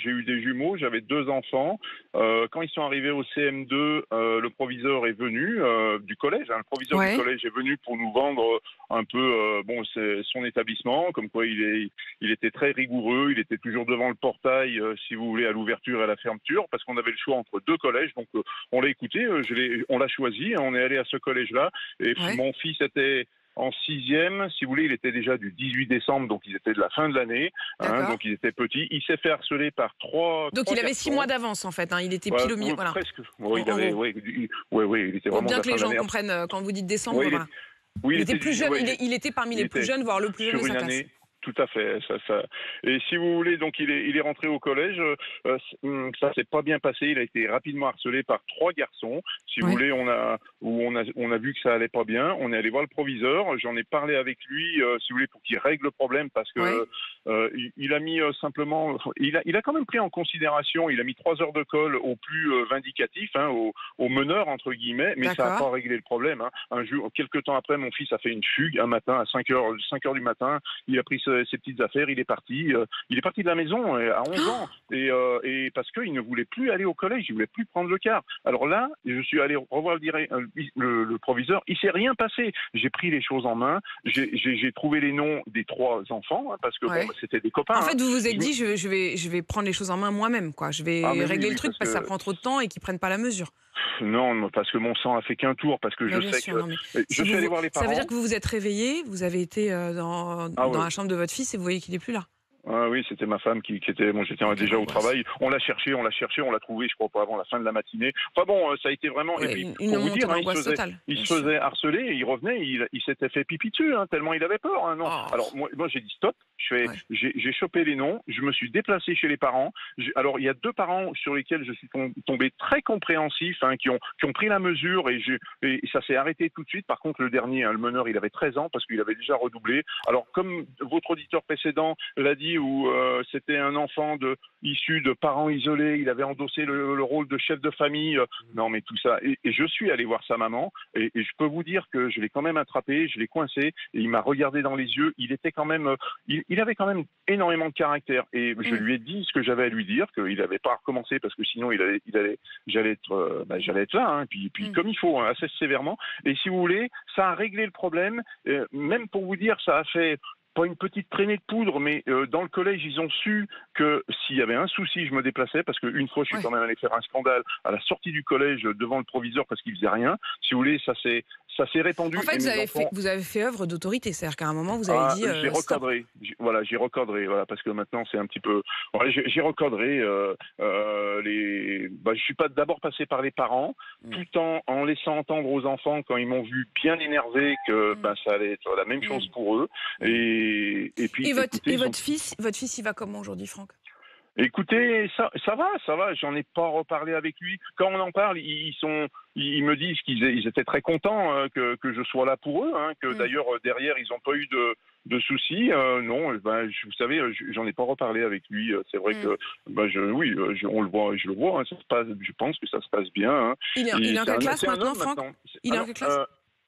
j'ai eu des jumeaux, j'avais 2 enfants. Quand ils sont arrivés au CM2, le proviseur est venu du collège. Hein, le proviseur du Ouais. collège est venu pour nous vendre un peu c'est son établissement, comme quoi il était très rigoureux, il était toujours devant le portail, si vous voulez, à l'ouverture et à la fermeture, parce qu'on avait le choix entre 2 collèges. Donc on l'a écouté, on l'a choisi, hein, on est allé à ce collège-là. Et Ouais. mon fils était en 6e, si vous voulez, il était déjà du 18 décembre, donc ils étaient de la fin de l'année, hein, D'accord. donc il était petit. Il s'est fait harceler par Donc trois il avait 6 mois garçons. d'avance en fait, hein, il était Ouais, pile au milieu, ouais, voilà, presque. Ouais, en gros. il était Pour vraiment de bien la que les fin de gens l'année. comprennent, quand vous dites décembre, Ouais, voilà. oui, Il était plus jeune, ouais, il était parmi il les plus était jeunes, voire le plus jeune de sur une sa classe. année. Tout à fait. Et si vous voulez, donc il est rentré au collège. Ça s'est pas bien passé. Il a été rapidement harcelé par 3 garçons. Si vous Ouais. voulez, on a vu que ça allait pas bien. On est allé voir le proviseur. J'en ai parlé avec lui, si vous voulez, pour qu'il règle le problème, parce que Ouais. il a mis simplement. Il a quand même pris en considération. Il a mis 3 heures de colle au plus vindicatif, hein, au meneur entre guillemets, mais ça n'a D'accord. pas réglé le problème. Hein. Un jour, quelques temps après, mon fils a fait une fugue un matin à 5 heures du matin. Il a pris ses petites affaires, il est parti de la maison à 11 ans, et parce qu'il ne voulait plus aller au collège, il voulait plus prendre le car. Alors là, je suis allé revoir le proviseur, il s'est rien passé. J'ai pris les choses en main, j'ai trouvé les noms des 3 enfants, hein, parce que bon, Ouais. c'était des En copains. Hein. fait, vous vous êtes Je me- dit: «Je vais prendre les choses en main moi-même, quoi. Je Ah vais mais oui, régler le oui, truc parce parce que ça que prend trop de temps et qu'ils prennent pas la mesure». non, parce que mon sang a fait qu'un tour, parce que Bah, je bien sais sûr, que non mais je si suis allé vous voir les ça veut dire parents. que vous vous êtes réveillé, vous avez été, Ah dans ouais. la chambre de votre fils et vous voyez qu'il est plus là? Ah oui, c'était ma femme qui était. Bon, j'étais Oh, quelle déjà au angoisse. travail. On l'a cherché, on l'a trouvé, je crois pas avant la fin de la matinée. Enfin bon, ça a été vraiment. Et Ouais, puis, une pour vous montée dire, hein, d'angoisse totale, il bien se sûr. faisait harceler, et il revenait, il s'était fait pipi dessus, hein, tellement il avait peur. Hein, non. Oh, Alors moi j'ai dit stop. ouais. J'ai chopé les noms, je me suis déplacé chez les parents. Alors il y a 2 parents sur lesquels je suis tombé très compréhensif, hein, qui ont pris la mesure, et ça s'est arrêté tout de suite. Par contre, le dernier, hein, le meneur, il avait 13 ans parce qu'il avait déjà redoublé. Alors comme votre auditeur précédent l'a dit, où c'était un enfant issu de parents isolés, il avait endossé le rôle de chef de famille. Non, mais tout ça. Et je suis allé voir sa maman, et je peux vous dire que je l'ai quand même attrapé, je l'ai coincé, et il m'a regardé dans les yeux. Il était quand même, il avait quand même énormément de caractère. Et je Mmh. lui ai dit ce que j'avais à lui dire, qu'il n'avait pas à recommencer, parce que sinon j'allais être là, hein, puis Mmh. comme il faut, hein, assez sévèrement. Et si vous voulez, ça a réglé le problème. Même pour vous dire, ça a fait pas une petite traînée de poudre, mais dans le collège, ils ont su que s'il y avait un souci, je me déplaçais, parce qu'une fois, je suis quand Ouais. même allé faire un scandale à la sortie du collège devant le proviseur parce qu'il faisait rien. Si vous voulez, ça s'est En répandu, fait, et mes enfants. vous avez fait œuvre d'autorité, c'est-à-dire qu'à un moment vous avez Ah, dit, j'ai «Stop». recadré. J'ai recadré, voilà, parce que maintenant c'est un petit peu. Voilà, j'ai recadré je suis pas d'abord passé par les parents, Mmh. tout en laissant entendre aux enfants, quand ils m'ont vu bien énervé, que Mmh. ça allait être la même chose Mmh. pour eux. Mmh. Et puis, écoutez, Et ils ont. votre fils, il va comment aujourd'hui, Franck? Écoutez, ça va. J'en ai pas reparlé avec lui. Quand on en parle, ils me disent ils étaient très contents, que je sois là pour eux, hein, que Mmh. d'ailleurs derrière ils n'ont pas eu de soucis. Non, vous savez, j'en ai pas reparlé avec lui. C'est vrai Mmh. que, oui, on le voit, je le vois. Hein, ça se passe. Je pense que ça se passe bien. Hein. Il est en quelle classe C'est un maintenant, homme Franck? maintenant. Il est en Alors, quelle classe?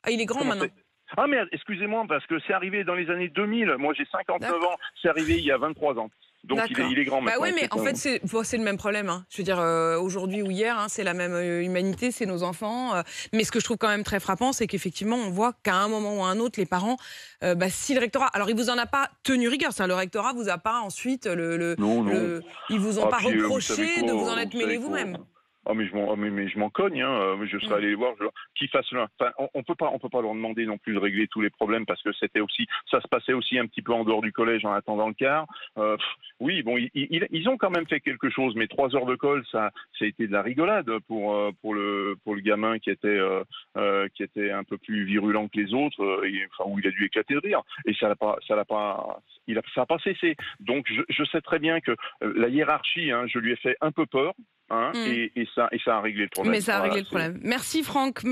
Ah, il est grand comment maintenant? c'est? Ah merde, excusez-moi, parce que c'est arrivé dans les années 2000. Moi, j'ai 59 D'accord. ans. C'est arrivé il y a 23 ans. Donc D'accord. il est grand Bah maintenant. oui, mais en fait, c'est le même problème, hein. Je veux dire, aujourd'hui ou hier, hein, c'est la même humanité, c'est nos enfants. Mais ce que je trouve quand même très frappant, c'est qu'effectivement, on voit qu'à un moment ou à un autre, les parents, si le rectorat, alors il vous en a pas tenu rigueur, ça, le rectorat vous a pas ensuite Non, non. ils vous ont Ah, pas puis vous savez reproché de vous en quoi, être mêlé quoi. vous-même. Ah, mais je m'en cogne, hein. Je serais Mmh. allé les voir, qu'ils fassent là. Enfin, on peut pas leur demander non plus de régler tous les problèmes, parce que ça se passait aussi un petit peu en dehors du collège en attendant le car. Oui, bon, ils ont quand même fait quelque chose, mais 3 heures de colle, ça a été de la rigolade pour le gamin qui était un peu plus virulent que les autres, où il a dû éclater de rire. Et ça a pas cessé. Donc je sais très bien que la hiérarchie, hein, je lui ai fait un peu peur. hein, et ça a réglé le problème. Mais ça a réglé le problème. Merci Franck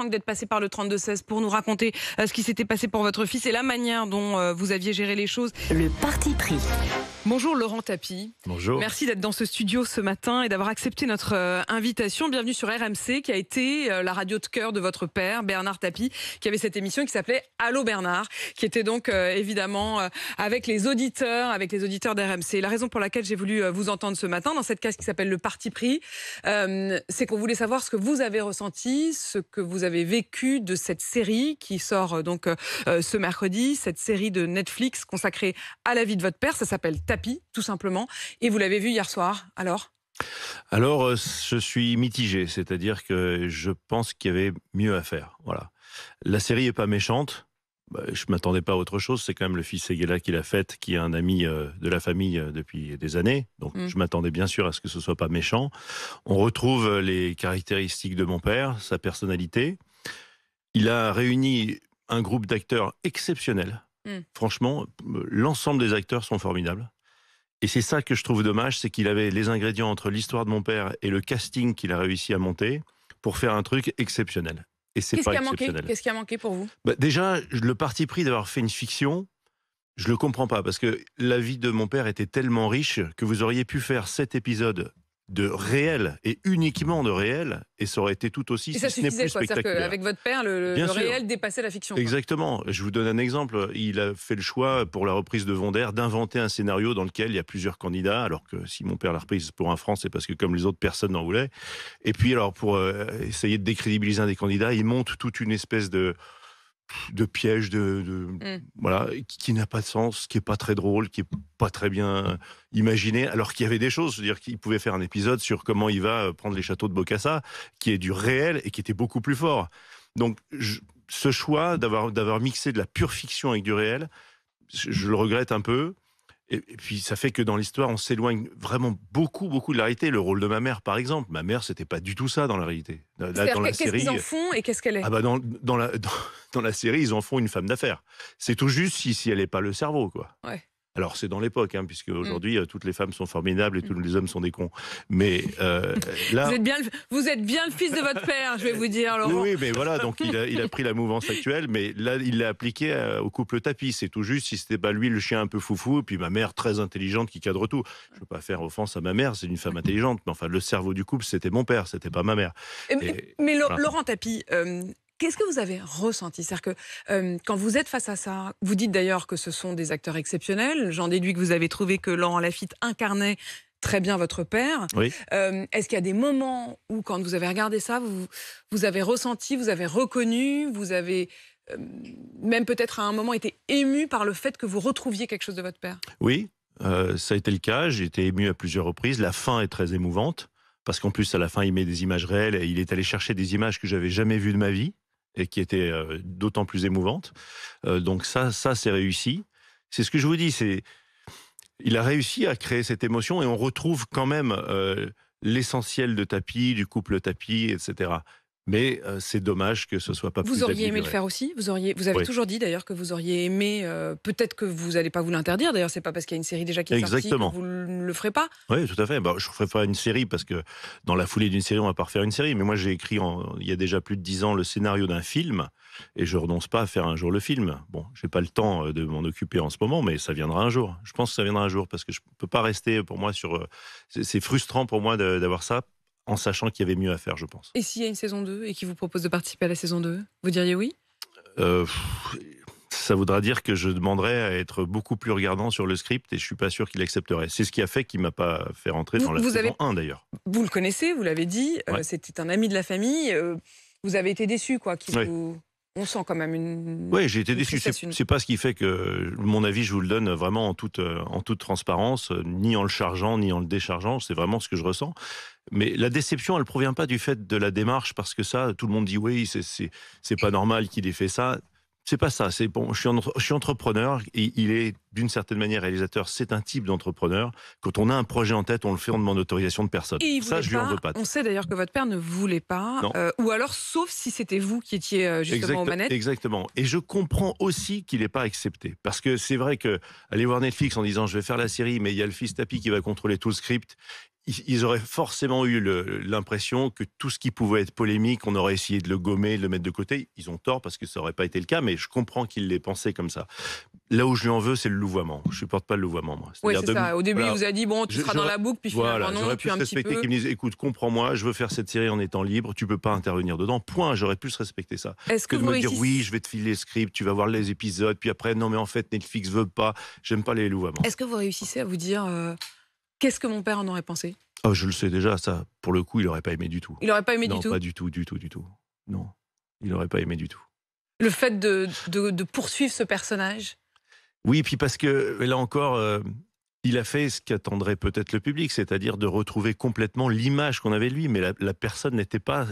d'être passé par le 32-16 pour nous raconter ce qui s'était passé pour votre fils et la manière dont vous aviez géré les choses. Le parti pris. Bonjour Laurent Tapie. Bonjour. Merci d'être dans ce studio ce matin et d'avoir accepté notre invitation. Bienvenue sur RMC, qui a été la radio de cœur de votre père, Bernard Tapie, qui avait cette émission qui s'appelait Allô Bernard, qui était donc évidemment avec les auditeurs d'RMC. La raison pour laquelle j'ai voulu vous entendre ce matin dans cette case qui s'appelle le parti pris, c'est qu'on voulait savoir ce que vous avez ressenti, ce que vous avez vécu de cette série qui sort donc ce mercredi, cette série de Netflix consacrée à la vie de votre père. Ça s'appelle Tapie, tout simplement. Et vous l'avez vu hier soir, alors ? Alors, je suis mitigé, c'est-à-dire que je pense qu'il y avait mieux à faire. Voilà. La série est pas méchante. Je m'attendais pas à autre chose. C'est quand même le fils Seguela qui l'a faite, qui est un ami de la famille depuis des années. Donc, je m'attendais bien sûr à ce que ce soit pas méchant. On retrouve les caractéristiques de mon père, sa personnalité. Il a réuni un groupe d'acteurs exceptionnels. Franchement, l'ensemble des acteurs sont formidables. Et c'est ça que je trouve dommage, c'est qu'il avait les ingrédients entre l'histoire de mon père et le casting qu'il a réussi à monter pour faire un truc exceptionnel. Et c'est pas exceptionnel. Qu'est-ce qui a manqué pour vous ? Déjà, le parti pris d'avoir fait une fiction, je le comprends pas, parce que la vie de mon père était tellement riche que vous auriez pu faire 7 épisodes de réel et uniquement de réel, et ça aurait été tout aussi, et ça si ce n'est plus spectaculaire. C'est-à-dire qu'avec votre père, le réel dépassait la fiction. Exactement. Je vous donne un exemple. Il a fait le choix, pour la reprise de Vendère, d'inventer un scénario dans lequel il y a plusieurs candidats, alors que si mon père l'a reprise pour un franc, c'est parce que comme les autres, personne n'en voulait. Et puis, alors, pour essayer de décrédibiliser un des candidats, il monte toute une espèce de piège voilà, qui n'a pas de sens, qui est pas très drôle, qui est pas très bien imaginé, alors qu'il y avait des choses, c'est-à-dire qu'il pouvait faire un épisode sur comment il va prendre les châteaux de Bokassa, qui est du réel et qui était beaucoup plus fort. Donc ce choix d'avoir mixé de la pure fiction avec du réel, je le regrette un peu. Et puis ça fait que dans l'histoire, on s'éloigne vraiment beaucoup de la réalité. Le rôle de ma mère, par exemple. Ma mère, c'était pas du tout ça dans la réalité. Là, dans la série, qu'est-ce qu'ils en font et qu'est-ce qu'elle est ? Dans la série, ils en font une femme d'affaires. C'est tout juste si elle n'est pas le cerveau, quoi. Ouais. Alors c'est dans l'époque, hein, puisque aujourd'hui toutes les femmes sont formidables et tous les hommes sont des cons. Mais là, vous êtes bien le fils de votre père, je vais vous dire, Laurent. Oui, mais voilà, donc il a pris la mouvance actuelle, mais là il l'a appliqué au couple Tapie. C'est tout juste si c'était pas lui le chien un peu foufou, et puis ma mère très intelligente qui cadre tout. Je veux pas faire offense à ma mère, c'est une femme intelligente, mais enfin le cerveau du couple c'était mon père, c'était pas ma mère. Mais Laurent Tapie. Qu'est-ce que vous avez ressenti ? C'est-à-dire que quand vous êtes face à ça, vous dites d'ailleurs que ce sont des acteurs exceptionnels. J'en déduis que vous avez trouvé que Laurent Lafitte incarnait très bien votre père. Oui. Est-ce qu'il y a des moments où, quand vous avez regardé ça, vous avez ressenti, vous avez reconnu, vous avez même peut-être à un moment été ému par le fait que vous retrouviez quelque chose de votre père ? Oui, ça a été le cas. J'ai été ému à plusieurs reprises. La fin est très émouvante, parce qu'en plus, à la fin, il met des images réelles et il est allé chercher des images que j'avais jamais vues de ma vie et qui étaient d'autant plus émouvantes. Donc ça c'est réussi. C'est ce que je vous dis, il a réussi à créer cette émotion et on retrouve quand même l'essentiel de Tapie, du couple Tapie, etc. Mais c'est dommage que ce soit pas plus. Vous auriez aimé le faire aussi ? Vous avez toujours dit d'ailleurs que vous auriez aimé, peut-être que vous n'allez pas vous l'interdire, d'ailleurs c'est pas parce qu'il y a une série déjà qui est sortie que vous ne le ferez pas. Oui, tout à fait. Je ne ferai pas une série parce que dans la foulée d'une série, on ne va pas refaire une série. Mais moi j'ai écrit il y a déjà plus de 10 ans le scénario d'un film et je ne renonce pas à faire un jour le film. Bon, je n'ai pas le temps de m'en occuper en ce moment, mais ça viendra un jour. Je pense que ça viendra un jour parce que je ne peux pas rester pour moi sur... C'est frustrant pour moi d'avoir ça, en sachant qu'il y avait mieux à faire, je pense. Et s'il y a une saison 2 et qu'il vous propose de participer à la saison 2, vous diriez oui ? Ça voudra dire que je demanderais à être beaucoup plus regardant sur le script et je ne suis pas sûr qu'il accepterait. C'est ce qui a fait qu'il ne m'a pas fait rentrer dans la saison 1 d'ailleurs. Vous le connaissez, vous l'avez dit, ouais. C'était un ami de la famille. Vous avez été déçu, quoi. On sent quand même une... Oui, j'ai été déçu. C'est pas ce qui fait que mon avis, je vous le donne vraiment en toute transparence, ni en le chargeant, ni en le déchargeant. C'est vraiment ce que je ressens. Mais la déception, elle provient pas du fait de la démarche, parce que ça, tout le monde dit oui, c'est pas normal qu'il ait fait ça. C'est pas ça. C'est bon. Je suis entrepreneur et il est d'une certaine manière réalisateur. C'est un type d'entrepreneur. Quand on a un projet en tête, on le fait, on demande autorisation de personne. Ça, je lui en veux pas. On sait d'ailleurs que votre père ne voulait pas. Ou alors, sauf si c'était vous qui étiez justement aux manettes. Exactement. Et je comprends aussi qu'il n'ait pas accepté. Parce que c'est vrai que aller voir Netflix en disant je vais faire la série, mais il y a le fils Tapie qui va contrôler tout le script. ils auraient forcément eu l'impression que tout ce qui pouvait être polémique, on aurait essayé de le gommer, de le mettre de côté. Ils ont tort parce que ça n'aurait pas été le cas, mais je comprends qu'ils l'aient pensé comme ça. Là où je lui en veux, c'est le louvoiement. Je ne supporte pas le louvoiement, moi. Oui, c'est ça. Au début, il vous a dit, bon, tu seras dans la boucle, puis finalement, voilà, non, j'aurais puis pu un se petit respecter, peu. qu'ils me disent, écoute, comprends-moi, je veux faire cette série en étant libre, tu peux pas intervenir dedans. Point, j'aurais pu se respecter ça. Est-ce que de vous me dire, réussissez... oui, je vais te filer le script, tu vas voir les épisodes, puis après, non, mais en fait, Netflix veut pas, j'aime pas les louvoiements. Est-ce que vous réussissez à vous dire, qu'est-ce que mon père en aurait pensé? Oh, je le sais déjà, ça, pour le coup, il aurait pas aimé du tout. Il aurait pas aimé du tout? Non, pas du tout, du tout, du tout. Non, il aurait pas aimé du tout. Le fait de poursuivre ce personnage? Oui, puis parce que, là encore, il a fait ce qu'attendrait peut-être le public, c'est-à-dire de retrouver complètement l'image qu'on avait de lui, mais la personne n'était pas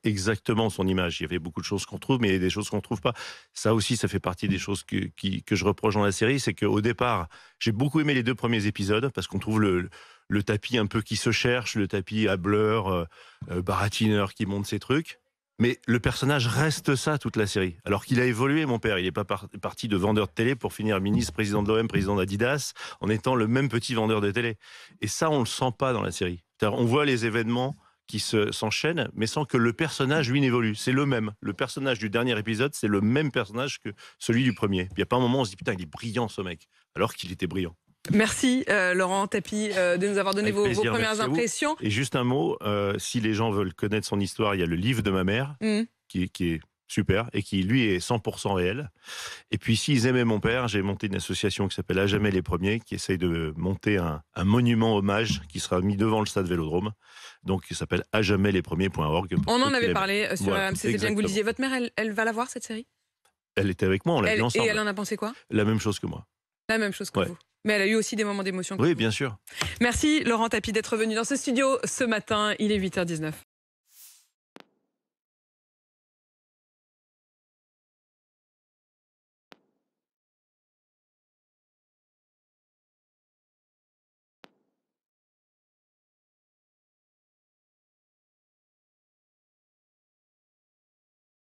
exactement son image. Il y avait beaucoup de choses qu'on trouve, mais il y a des choses qu'on ne trouve pas. Ça aussi, ça fait partie des choses que je reproche dans la série, c'est qu'au départ, j'ai beaucoup aimé les 2 premiers épisodes, parce qu'on trouve le tapis un peu qui se cherche, le tapis hableur, baratineur qui monte ses trucs. Mais le personnage reste ça toute la série. Alors qu'il a évolué, mon père. Il n'est pas parti de vendeur de télé pour finir ministre, président de l'OM, président d'Adidas, en étant le même petit vendeur de télé. Et ça, on ne le sent pas dans la série. On voit les événements qui s'enchaînent, mais sans que le personnage, lui, n'évolue. C'est le même. Le personnage du dernier épisode, c'est le même personnage que celui du premier. Il n'y a pas un moment où on se dit, putain, il est brillant, ce mec. Alors qu'il était brillant. Merci Laurent Tapie de nous avoir donné vos premières impressions. Et juste un mot, si les gens veulent connaître son histoire, il y a le livre de ma mère qui est super et qui lui est 100% réel. Et puis s'ils aimaient mon père, j'ai monté une association qui s'appelle À jamais les premiers, qui essaye de monter un monument hommage qui sera mis devant le stade Vélodrome. Donc il s'appelle ajamaislepremiers.org. On en avait parlé sur RMC, c'est bien que vous le disiez. Votre mère, elle va la voir cette série? Elle était avec moi, on l'a vu ensemble. Et elle en a pensé quoi? La même chose que moi. La même chose que vous. Mais elle a eu aussi des moments d'émotion. Oui, bien sûr. Merci Laurent Tapie d'être venu dans ce studio ce matin. Il est 8h19.